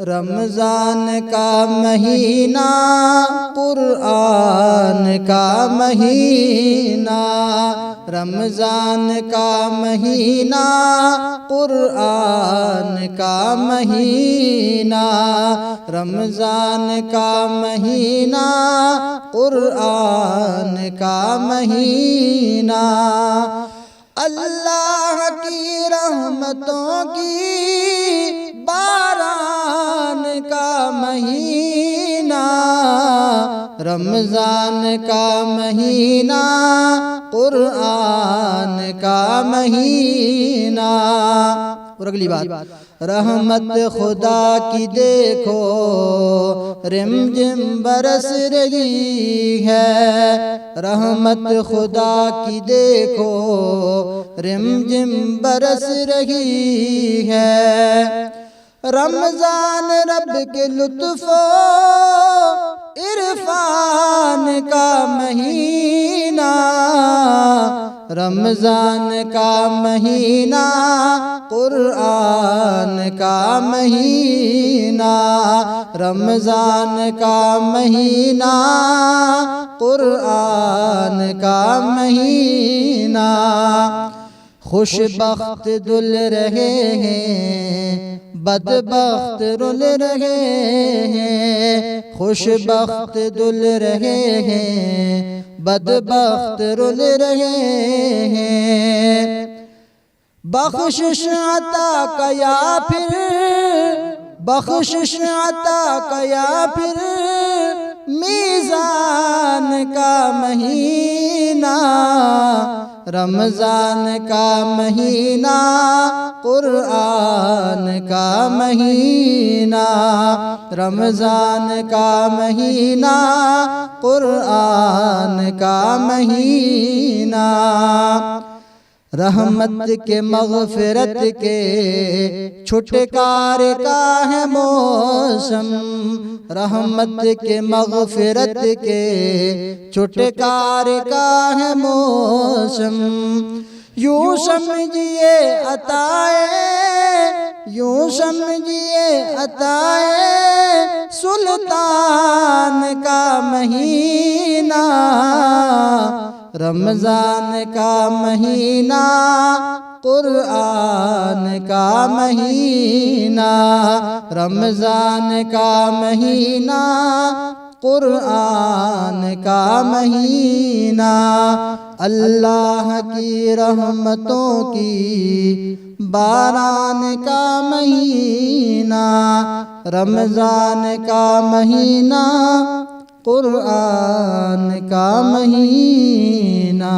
रमज़ान का महीना कुरआन का महीना, रमज़ान का महीना कुरआन का महीना, रमज़ान का महीना कुरआन का महीना। अल्लाह की रहमतों की बारान का महीना, रमज़ान का महीना कुरआन का महीना। और अगली बात, रहमत खुदा की देखो रिमझिम बरस रही है, रहमत खुदा की देखो रिमझिम बरस रही है। रमज़ान रब के लुत्फ़ो इरफान का महीना, रमज़ान का महीना कुरआन का महीना, रमज़ान का महीना कुरआन का महीना। खुशबख्त दुल रहे हैं, बदबख्त रुल रहे हैं, खुशबख्त दुल रहे हैं, बदबख्त रुल रहे हैं। बख्शिश अता कया फिर, बख्शिश अता कया फिर मीज़ान का महीना, रमज़ान का महीना कुरआन का महीना, रमज़ान का महीना कुरआन का महीना। रहमत के मग़फ़िरत के छुटकारे का है मौसम, रहमत के मग़फ़िरत के छुटकारे का है मौसम। यूं समझिए अताए, यूं समझिए अताए सुल्तान का महीना, रमज़ान का महीना कुरआन का महीना, रमज़ान का महीना कुरआन का महीना। अल्लाह की रहमतों की बारान का महीना, रमज़ान का महीना कुरआन का महीना।